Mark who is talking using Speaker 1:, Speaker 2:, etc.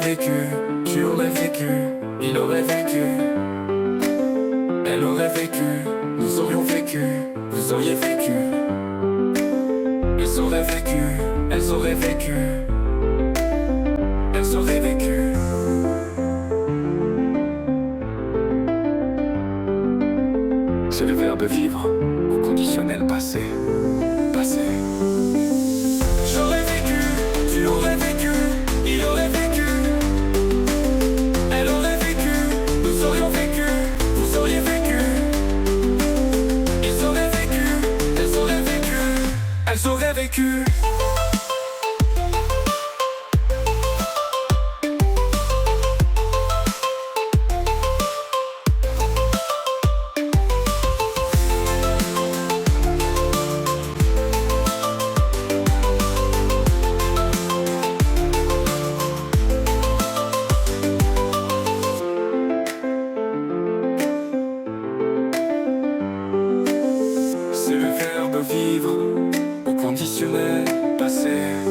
Speaker 1: vécu, tu aurais vécu, il aurait vécu, elle aurait vécu, nous aurions vécu, vous auriez vécu, ils auraient vécu, elles auraient vécu, elles auraient vécu. C'est le verbe vivre au conditionnel passé. Passé. J'aurais vécu, tu aurais vécu, il aurait vécu, elle aurait vécu, nous aurions vécu, vous auriez vécu, ils auraient vécu, elles auraient vécu, elles auraient vécu. C'est le verbe vivre au conditionnel passé.